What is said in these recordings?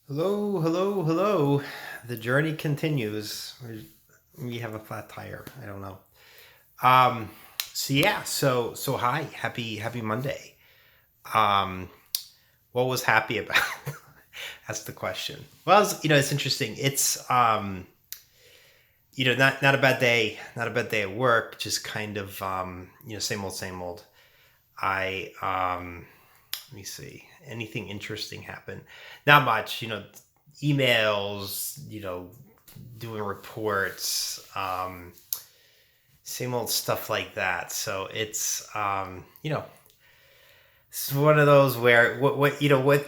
Hello, hello, hello. The journey continues. We have a flat tire. I don't know. Um, so hi, happy Monday. Um, what was happy about? That's the question. Well, it's interesting. It's not a bad day, not a bad day at work. Just kind of same old, same old. I Let me see. Anything interesting happen? Not much. Emails. Doing reports. Same old stuff like that. So it's one of those where what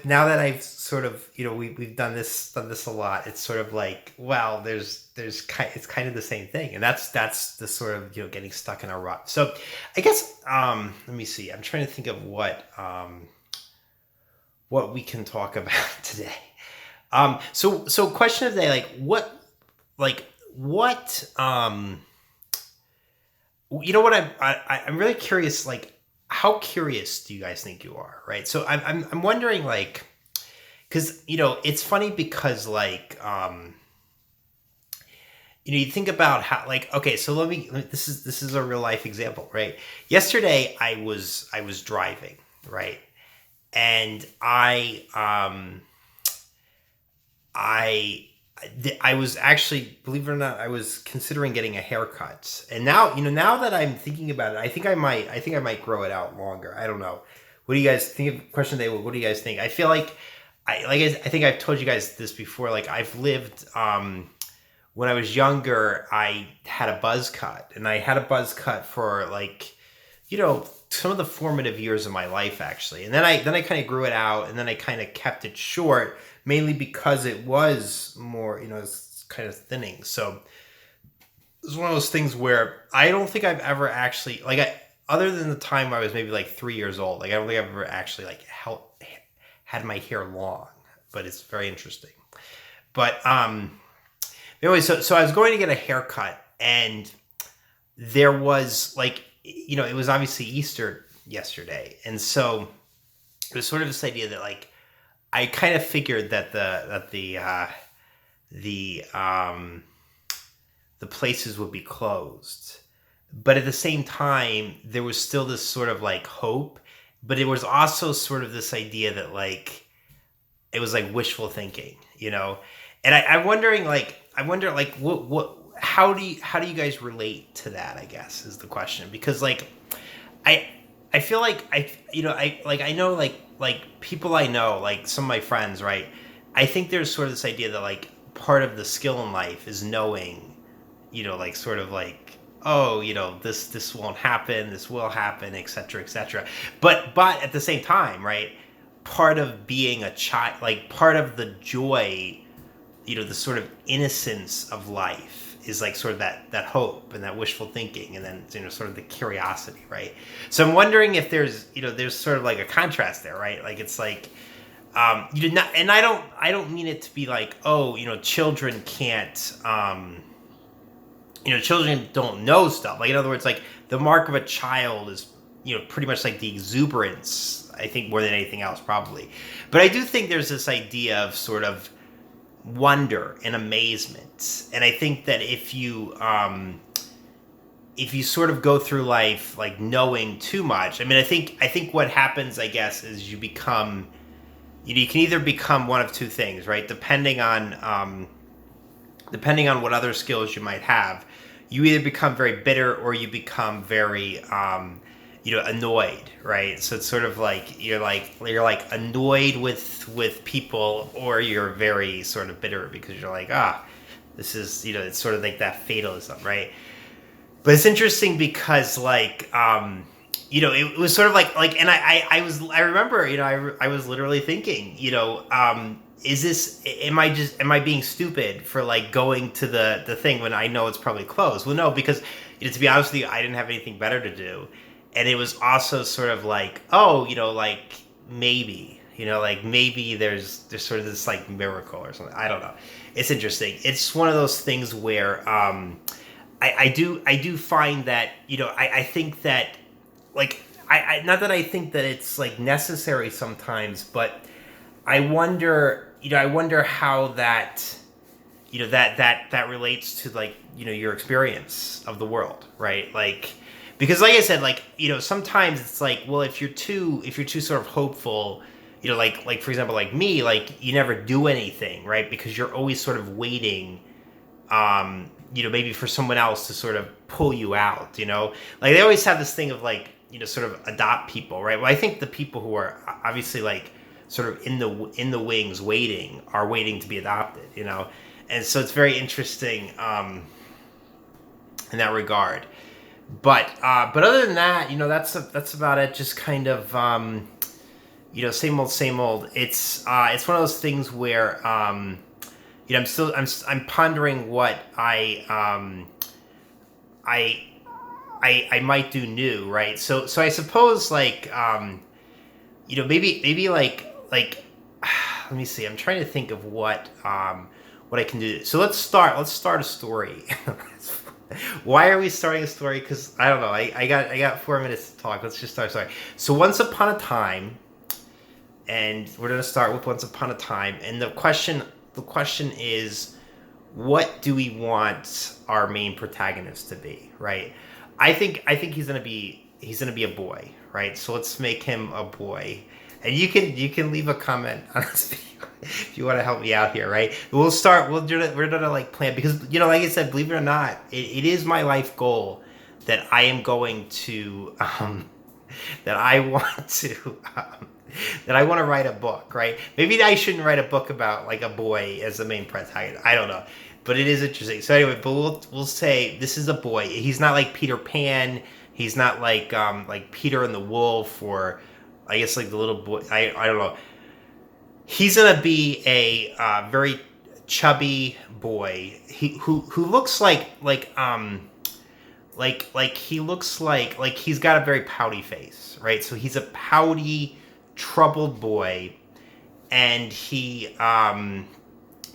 now that I've sort of we've done this a lot. It's sort of like, well, it's kind of the same thing, and that's the sort of getting stuck in a rut. So I guess let me see. I'm trying to think of what we can talk about today. So question of the day, like what what I'm really curious, like how curious do you guys think you are, right? So I'm wondering, like, because it's funny because you think about how, like, okay, so this is a real life example, right? Yesterday I was driving, right? And I I was actually, believe it or not, I was considering getting a haircut. And now that I'm thinking about it, I think I might grow it out longer. I don't know. What do you guys think of question day? What do you guys think? I feel like I think I've told you guys this before. Like, I've lived when I was younger, I had a buzz cut, and I had a buzz cut for, like, some of the formative years of my life, actually. And then I kind of grew it out, and then I kind of kept it short, mainly because it was more, it's kind of thinning. So it's one of those things where I don't think I've ever actually, like, other than the time I was maybe like 3 years old, like, I don't think I've ever actually, like, had my hair long. But it's very interesting. But anyway, so I was going to get a haircut, and there was, like, it was obviously Easter yesterday, and so it was sort of this idea that, like, I kind of figured that the the places would be closed, but at the same time there was still this sort of, like, hope, but it was also sort of this idea that, like, it was like wishful thinking, and I'm wondering, like, what how do you guys relate to that, I guess, is the question. Because, like, I I feel like I know, like people I know, like some of my friends, right? I think there's sort of this idea that, like, part of the skill in life is knowing, like, sort of like, oh, this won't happen, this will happen, etc., etc. But at the same time, right? Part of being a child, like, part of the joy, the sort of innocence of life is, like, sort of that hope and that wishful thinking, and then, sort of the curiosity, right? So I'm wondering if there's sort of like a contrast there, right? Like, it's like, you did not, and I don't mean it to be like, oh, children can't, children don't know stuff. Like, in other words, like, the mark of a child is, pretty much like the exuberance, I think, more than anything else, probably. But I do think there's this idea of sort of wonder and amazement. And I think that if you sort of go through life, like, knowing too much, I mean, I think what happens, I guess, is you become, you can either become one of two things, right? Depending on what other skills you might have, you either become very bitter, or you become very annoyed, right? So it's sort of like you're like annoyed with people, or you're very sort of bitter because you're like, this is, it's sort of like that fatalism, right? But it's interesting because, like, it was sort of like, and I remember, I was literally thinking, is this, am I being stupid for, like, going to the thing when I know it's probably closed? Well, no, because, to be honest with you, I didn't have anything better to do. And it was also sort of like, oh, like, maybe there's sort of this, like, miracle or something. I don't know. It's interesting. It's one of those things where I do find that, I think that, like, not that I think that it's, like, necessary sometimes, but I wonder, I wonder how that, that relates to like, your experience of the world, right? Like, because like I said, like, sometimes it's like, well, if you're too sort of hopeful, like for example, like me, like you never do anything, right? Because you're always sort of waiting, maybe for someone else to sort of pull you out, like they always have this thing of like, sort of adopt people, right? Well, I think the people who are obviously like sort of in the wings waiting are waiting to be adopted, and so it's very interesting in that regard. But other than that, that's about it. Just kind of same old, same old. It's one of those things where I'm pondering what I might do new, right? So I suppose like maybe like let me see. I'm trying to think of what I can do. So let's start a story. Why are we starting a story? Because I don't know. I got 4 minutes to talk. Let's just start a story. So once upon a time, and we're gonna start with once upon a time. And the question is, what do we want our main protagonist to be? Right. I think he's gonna be a boy. Right. So let's make him a boy. And you can leave a comment on this video if you want to help me out here, right? We're gonna like plan, because like I said, believe it or not, it is my life goal that I am going to that I want to write a book, right? Maybe I shouldn't write a book about like a boy as the main protagonist. I don't know, but it is interesting. So anyway, but we'll say this is a boy. He's not like Peter Pan. He's not like Peter and the Wolf, or I guess like the little boy. I don't know. He's gonna be a very chubby boy. Who looks like he looks like he's got a very pouty face, right? So he's a pouty, troubled boy, and he let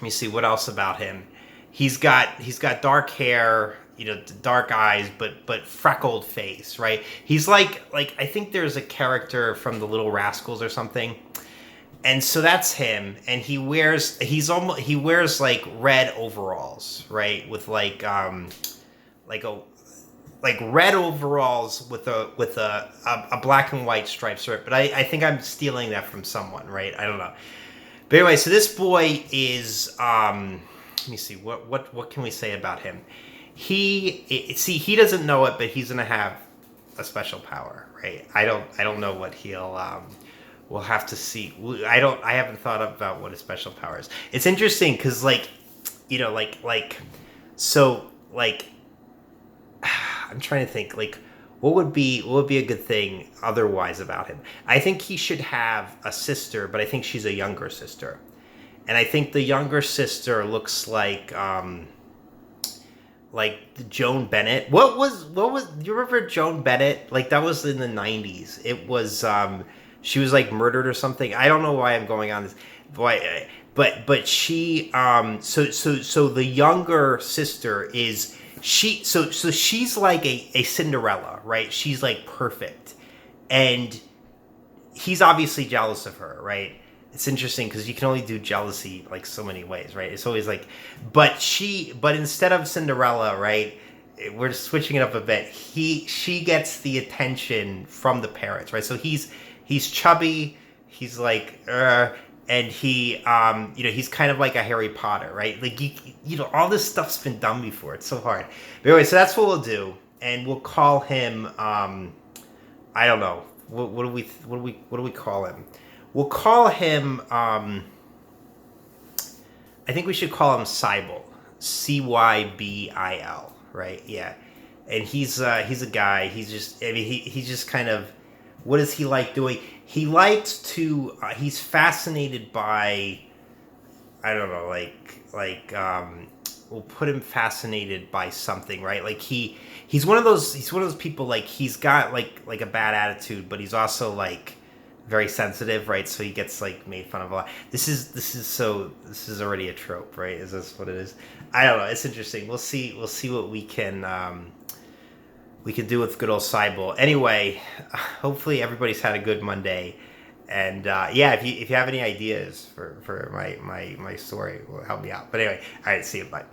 me see what else about him. He's got dark hair, dark eyes, but freckled face, right? He's like I think there's a character from the Little Rascals or something. And so that's him, and he wears like red overalls, right? With like red overalls with a black and white striped shirt. But I think I'm stealing that from someone, right? I don't know. But anyway, so this boy is let me see what can we say about him? He doesn't know it, but he's gonna have a special power, right? I don't know what he'll we'll have to see. I haven't thought about what his special power is. It's interesting because so I'm trying to think what would be a good thing otherwise about him. I think he should have a sister, but I think she's a younger sister, and I think the younger sister looks like Joan Bennett. What was do you remember Joan Bennett? Like that was in the 90s. It was she was like murdered or something. I don't know why I'm going on this. Boy, but she so the younger sister is so she's like a Cinderella, right? She's like perfect, and he's obviously jealous of her, right? It's interesting because you can only do jealousy like so many ways, right? It's always like, but instead of Cinderella, right? We're switching it up a bit. She gets the attention from the parents, right? So he's chubby, he's like, and he, he's kind of like a Harry Potter, right? Like, all this stuff's been done before. It's so hard. But anyway, so that's what we'll do, and we'll call him, I don't know, what do we call him? We'll call him, I think we should call him Cybil, Cybil, right? Yeah, and he's a guy. He's just kind of, what does he like doing? He likes to. He's fascinated by. I don't know, we'll put him fascinated by something, right? Like he's one of those people. Like he's got like a bad attitude, but he's also like very sensitive, right? So he gets like made fun of a lot. This is already a trope, right? Is this what it is? I don't know. It's interesting. We'll see what we can do with good old Cybil. Anyway, hopefully everybody's had a good Monday, And yeah, if you have any ideas for my story, will help me out. But anyway, all right, see you. Bye.